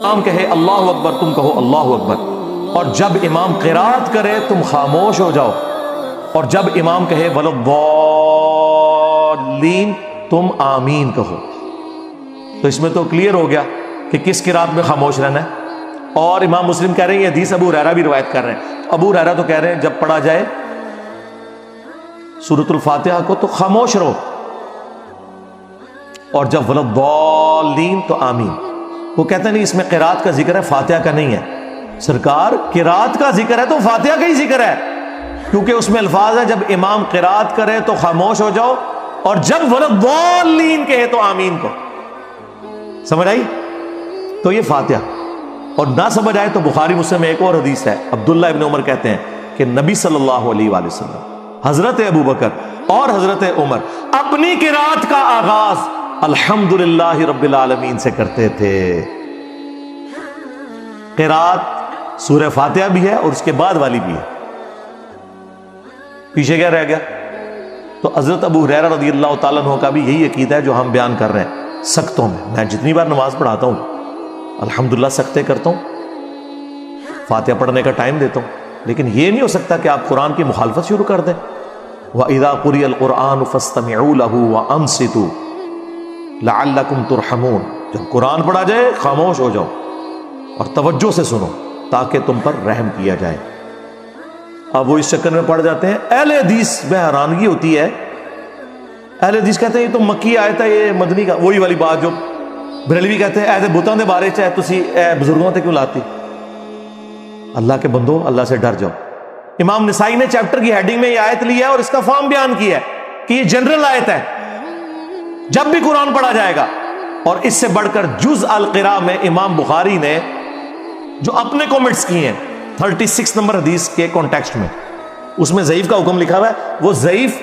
امام کہے اللہ اکبر تم کہو اللہ اکبر، اور جب امام قرات کرے تم خاموش ہو جاؤ، اور جب امام کہے ولضالین تم آمین کہو۔ تو اس میں تو کلیئر ہو گیا کہ کس قرات میں خاموش رہنا ہے۔ اور امام مسلم کہہ رہے ہیں، یہ حدیث ابو ہریرہ بھی روایت کر رہے ہیں، ابو ہریرہ تو کہہ رہے ہیں جب پڑھا جائے سورۃ الفاتحہ کو تو خاموش رہو، اور جب ولضالین تو آمین۔ وہ کہتے ہیں نہیں اس میں قرات کا ذکر ہے، فاتحہ کا نہیں ہے۔ سرکار قرات کا ذکر ہے تو فاتحہ کا ہی ذکر ہے، کیونکہ اس میں الفاظ ہے جب امام قرات کرے تو خاموش ہو جاؤ، اور جب ولضالین کہے تو آمین کو۔ سمجھ آئی؟ تو یہ فاتحہ۔ اور نہ سمجھ آئے تو بخاری مسلم میں ایک اور حدیث ہے، عبداللہ ابن عمر کہتے ہیں کہ نبی صلی اللہ علیہ وآلہ وسلم، حضرت ابو بکر اور حضرت عمر اپنی قرات کا آغاز الحمدللہ رب العالمین سے کرتے تھے۔ قرات سورہ فاتحہ بھی ہے اور اس کے بعد والی بھی ہے۔ پیچھے کیا رہ گیا؟ تو حضرت ابو ہریرہ رضی اللہ تعالیٰ عنہ کا بھی یہی عقیدہ ہے جو ہم بیان کر رہے ہیں۔ سختوں میں جتنی بار نماز پڑھاتا ہوں الحمدللہ سختے کرتا ہوں، فاتحہ پڑھنے کا ٹائم دیتا ہوں، لیکن یہ نہیں ہو سکتا کہ آپ قرآن کی مخالفت شروع کر دیں۔ وَإِذَا قُرِئَ الْقُرْآنُ فَاسْتَمِعُوا لَهُ وَأَنصِتُوا لَعَلَّكُمْ تُرْحَمُونَ۔ جب قرآن پڑھا جائے خاموش ہو جاؤ اور توجہ سے سنو تاکہ تم پر رحم کیا جائے۔ اب وہ اس چکر میں پڑ جاتے ہیں۔ اہل حدیث میں حیرانگی ہوتی ہے، اہل حدیث کہتے ہیں یہ تو مکی آیت ہے، یہ مدنی کا، وہی والی بات جو بریلوی کہتے ہیں ایسے بتاں دے بارے چاہے تسی بزرگوں تے کیوں لاتی۔ اللہ کے بندو اللہ سے ڈر جاؤ۔ امام نسائی نے چیپٹر کی ہیڈنگ میں یہ آیت لی ہے اور اس کا فارم بیان کیا ہے کہ یہ جنرل آیت ہے، جب بھی قرآن پڑھا جائے گا۔ اور اس سے بڑھ کر جز القراء میں امام بخاری نے جو اپنے کومنٹس کیے ہیں 36 نمبر حدیث کے کانٹیکسٹ میں، اس میں ضعیف کا حکم لکھا ہوا ہے۔ وہ ضعیف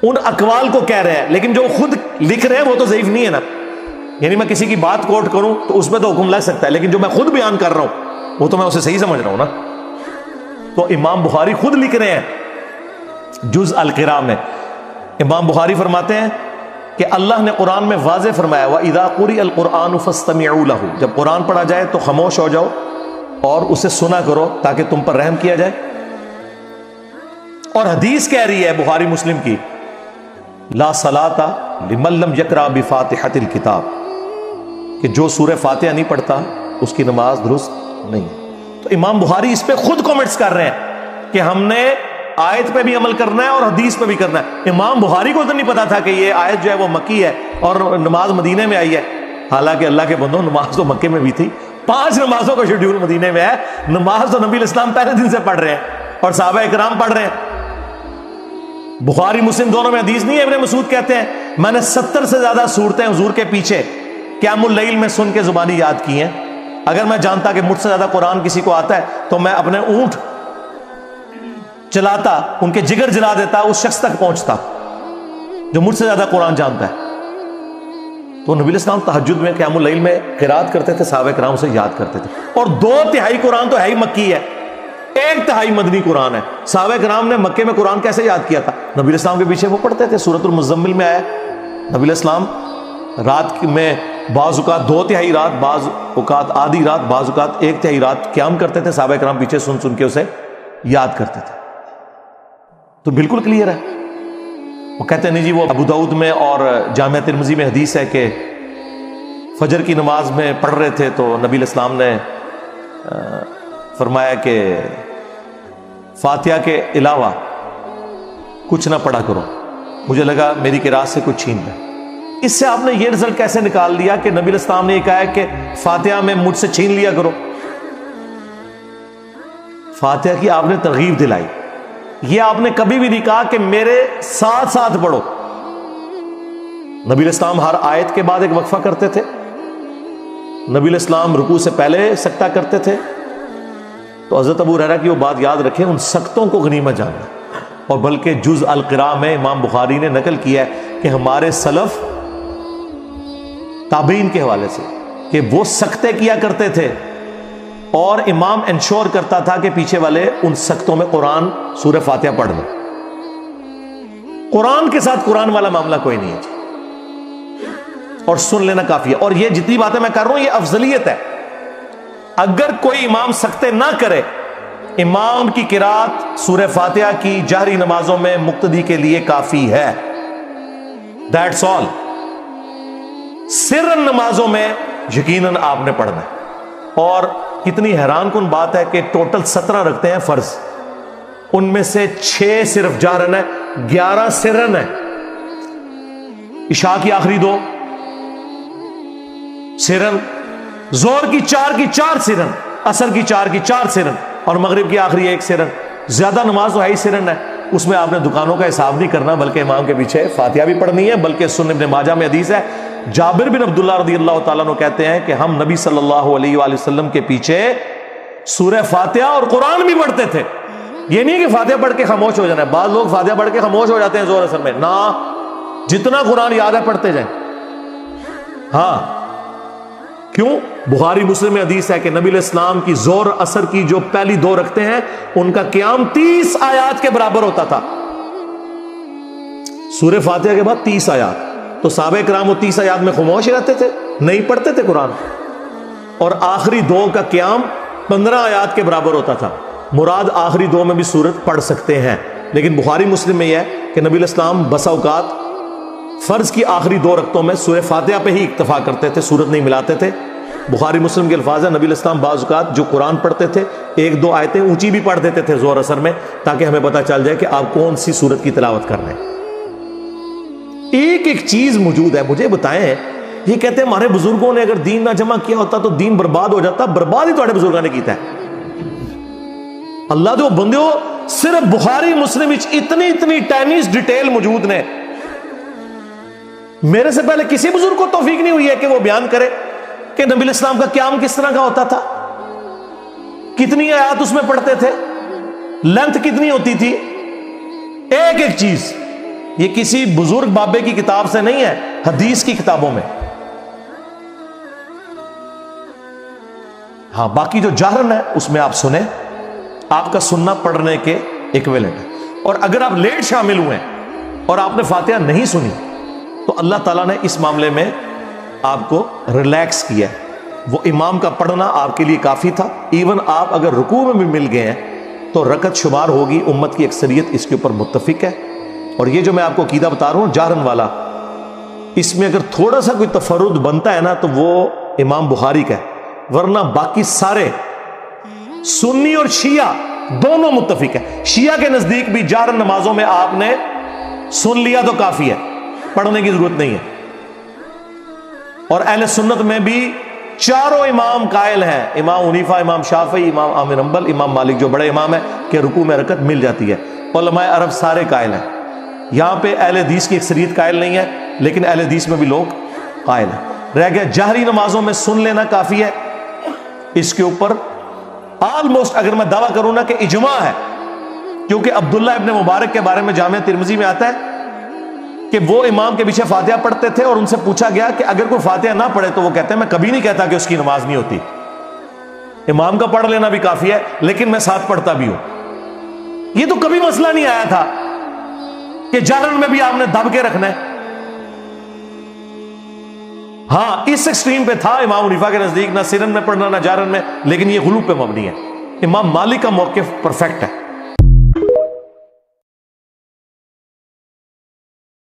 ان اقوال کو کہہ رہے ہیں، لیکن جو خود لکھ رہے ہیں وہ تو ضعیف نہیں ہے نا۔ یعنی میں کسی کی بات کوٹ کروں تو اس میں تو حکم لگ سکتا ہے، لیکن جو میں خود بیان کر رہا ہوں وہ تو میں اسے صحیح سمجھ رہا ہوں نا۔ تو امام بخاری خود لکھ رہے ہیں جز القراء میں، امام بخاری فرماتے ہیں کہ اللہ نے قرآن میں واضح فرمایا وَإِذَا قُرِئَ الْقُرْآنُ فَاسْتَمِعُوا لَهُ، جب قرآن پڑھا جائے تو خاموش ہو جاؤ اور اسے سنا کرو تاکہ تم پر رحم کیا جائے۔ اور حدیث کہہ رہی ہے بخاری مسلم کی لا صلاۃ لمن لم یقرأ بفاتحۃ الکتاب، کہ جو سورہ فاتحہ نہیں پڑھتا اس کی نماز درست نہیں۔ تو امام بخاری اس پہ خود کومنٹس کر رہے ہیں کہ ہم نے آیت پہ بھی عمل کرنا ہے اور حدیث پہ بھی کرنا ہے۔ امام بخاری کو تو نہیں پتا تھا کہ یہ آیت جو ہے وہ مکی ہے اور نماز مدینے میں آئی ہے، حالانکہ اللہ کے بندوں نماز تو مکے میں بھی تھی، 5 نمازوں کا شیڈیول مدینے میں ہے۔ نماز تو نبی الاسلام پہلے دن سے پڑھ رہے ہیں اور صحابہ اکرام پڑھ رہے ہیں۔ بخاری مسلم دونوں میں حدیث نہیں ہے، ابن مسعود کہتے ہیں میں نے 70 سے زیادہ صورتیں حضور کے پیچھے قیام اللیل میں سن کے زبانی یاد کی ہیں۔ اگر میں جانتا کہ مجھ سے زیادہ قرآن کسی کو آتا ہے تو میں اپنے اونٹ چلاتا، ان کے جگر جلا دیتا، اس شخص تک پہنچتا جو مجھ سے زیادہ قرآن جانتا ہے۔ تو نبی الاسلام تہجد میں قیام اللیل میں قرات کرتے تھے، صحابہ کرام سے یاد کرتے تھے۔ اور 2/3 قرآن تو ہے ہی مکی ہے، 1/3 مدنی قرآن ہے۔ صحابہ کرام نے مکے میں قرآن کیسے یاد کیا تھا؟ نبی الاسلام کے پیچھے وہ پڑھتے تھے۔ سورۃ المزمل میں آیا نبی الاسلام رات میں بعض اوقات 2/3 رات، بعض اوقات آدھی رات، بعض اوقات 1/3 رات قیام کرتے تھے، صحابہ کرام پیچھے سن سن کے اسے یاد کرتے تھے۔ تو بالکل کلیئر ہے۔ وہ کہتے ہیں نہیں جی وہ ابو داؤد میں اور جامعہ ترمذی میں حدیث ہے کہ فجر کی نماز میں پڑھ رہے تھے تو نبی الاسلام نے فرمایا کہ فاتحہ کے علاوہ کچھ نہ پڑھا کرو، مجھے لگا میری قرات سے کچھ چھین لے۔ اس سے آپ نے یہ رزلٹ کیسے نکال لیا کہ نبی الاسلام نے یہ کہا ہے کہ فاتحہ میں مجھ سے چھین لیا کرو؟ فاتحہ کی آپ نے ترغیب دلائی، یہ آپ نے کبھی بھی نہیں کہا کہ میرے ساتھ ساتھ پڑھو۔ نبی الاسلام ہر آیت کے بعد ایک وقفہ کرتے تھے، نبی الاسلام رکوع سے پہلے سکتہ کرتے تھے۔ تو حضرت ابو ہریرہ کی وہ بات یاد رکھیں، ان سکتوں کو غنیمت جاننا۔ اور بلکہ جز القراء میں امام بخاری نے نقل کیا ہے کہ ہمارے سلف تابعین کے حوالے سے کہ وہ سکتے کیا کرتے تھے اور امام انشور کرتا تھا کہ پیچھے والے ان سکتوں میں قرآن سورہ فاتحہ پڑھ لیں۔ قرآن کے ساتھ قرآن والا معاملہ کوئی نہیں ہے۔ اور سن لینا کافی ہے. اور یہ جتنی باتیں میں کر رہا ہوں یہ افضلیت ہے. اگر کوئی امام سکتے نہ کرے، امام کی قرات سورہ فاتحہ کی جہری نمازوں میں مقتدی کے لیے کافی ہے. That's all. سرن نمازوں میں یقیناً آپ نے پڑھنا ہے. اور کتنی حیران کن بات ہے کہ ٹوٹل 17 رکھتے ہیں فرض، ان میں سے 6 صرف جہرن ہے، 11 سرن ہے. عشاء کی آخری 2 سرن، زور کی 4 سرن، عصر کی 4 سرن، اور مغرب کی آخری 1 سرن. زیادہ نماز تو ہے ہی سرن ہے. اس میں آپ نے دکانوں کا حساب نہیں کرنا، بلکہ امام کے پیچھے فاتحہ بھی پڑھنی ہے. بلکہ سنن ابن ماجہ میں حدیث ہے، جابر بن عبداللہ رضی اللہ تعالیٰ عنہ کہتے ہیں کہ ہم نبی صلی اللہ علیہ وآلہ وسلم کے پیچھے سورہ فاتحہ اور قرآن بھی پڑھتے تھے. یہ نہیں کہ فاتحہ پڑھ کے خاموش ہو جانا ہے. بعض لوگ فاتحہ پڑھ کے خاموش ہو جاتے ہیں زور اثر میں. نہ، جتنا قرآن یاد ہے پڑھتے جائیں. ہاں، کیوں؟ بخاری مسلم میں حدیث ہے کہ نبی علیہ السلام کی زور اثر کی جو پہلی 2 رکھتے ہیں ان کا قیام 30 آیات کے برابر ہوتا تھا. سورہ فاتحہ کے بعد 30 آیات. تو صحابہ کرام وہ 30 آیات میں خاموش رہتے تھے، نہیں پڑھتے تھے قرآن. اور آخری 2 کا قیام 15 آیات کے برابر ہوتا تھا. مراد آخری 2 میں بھی سورت پڑھ سکتے ہیں، لیکن بخاری مسلم میں یہ ہے کہ نبی علیہ السلام بسا اوقات فرض کی آخری 2 رکعتوں میں سورہ فاتحہ پہ ہی اکتفا کرتے تھے، سورت نہیں ملاتے تھے. بخاری مسلم کے الفاظ ہیں، نبی علیہ السلام بعض اوقات جو قرآن پڑھتے تھے 1-2 آیتیں اونچی بھی پڑھ دیتے تھے زور اثر میں، تاکہ ہمیں پتہ چل جائے کہ آپ کون سی سورت کی تلاوت کر رہے ہیں. ایک چیز موجود ہے، مجھے بتائیں. یہ کہتے ہیں ہمارے بزرگوں نے اگر دین نہ جمع کیا ہوتا تو دین برباد ہو جاتا. برباد ہی تھوڑے بزرگوں نے کیتا ہے. اللہ دو بندیو، صرف بخاری مسلم اتنی ٹینیس ڈیٹیل موجود نے. میرے سے پہلے کسی بزرگ کو توفیق نہیں ہوئی ہے کہ وہ بیان کرے کہ نبی علیہ السلام کا قیام کس طرح کا ہوتا تھا، کتنی آیات اس میں پڑھتے تھے، لینتھ کتنی ہوتی تھی. ایک چیز یہ کسی بزرگ بابے کی کتاب سے نہیں ہے، حدیث کی کتابوں میں. ہاں، باقی جو جہرن ہے اس میں آپ سنیں، آپ کا سننا پڑھنے کے ایکویلنٹ ہے. اور اگر آپ لیٹ شامل ہوئے اور آپ نے فاتحہ نہیں سنی تو اللہ تعالیٰ نے اس معاملے میں آپ کو ریلیکس کیا ہے. وہ امام کا پڑھنا آپ کے لیے کافی تھا. ایون آپ اگر رکوع میں بھی مل گئے ہیں تو رکعت شمار ہوگی. امت کی اکثریت اس کے اوپر متفق ہے. اور یہ جو میں آپ کو عقیدہ بتا رہا ہوں جہرن والا، اس میں اگر تھوڑا سا کوئی تفرد بنتا ہے نا تو وہ امام بخاری کا ہے، ورنہ باقی سارے سنی اور شیعہ دونوں متفق ہیں. شیعہ کے نزدیک بھی جہرن نمازوں میں آپ نے سن لیا تو کافی ہے، پڑھنے کی ضرورت نہیں ہے. اور اہل سنت میں بھی 4 امام قائل ہیں، امام حنیفہ، امام شافعی، امام احمد بن حنبل، امام مالک جو بڑے امام ہیں، کہ رکوع میں رکعت مل جاتی ہے. علماء عرب سارے قائل ہیں. یہاں پہ اہل حدیث کی اکثریت قائل نہیں ہے، لیکن اہل حدیث میں بھی لوگ قائل ہیں. رہ گیا جہری نمازوں میں سن لینا کافی ہے. اس کے اوپر آلموسٹ اگر میں دعویٰ کروں نا کہ اجماع ہے، کیونکہ عبداللہ ابن مبارک کے بارے میں جامعہ ترمذی میں آتا ہے کہ وہ امام کے پیچھے فاتحہ پڑھتے تھے، اور ان سے پوچھا گیا کہ اگر کوئی فاتحہ نہ پڑھے تو وہ کہتے ہیں میں کبھی نہیں کہتا کہ اس کی نماز نہیں ہوتی. امام کا پڑھ لینا بھی کافی ہے، لیکن میں ساتھ پڑھتا بھی ہوں. یہ تو کبھی مسئلہ نہیں آیا تھا کہ جہرن میں بھی آپ نے دب کے رکھنا ہے. ہاں، اس ایکسٹریم پہ تھا امام حنیفہ کے نزدیک، نہ سرن میں پڑھنا نہ جہرن میں، لیکن یہ غلو پہ مبنی ہے. امام مالک کا موقف پرفیکٹ ہے.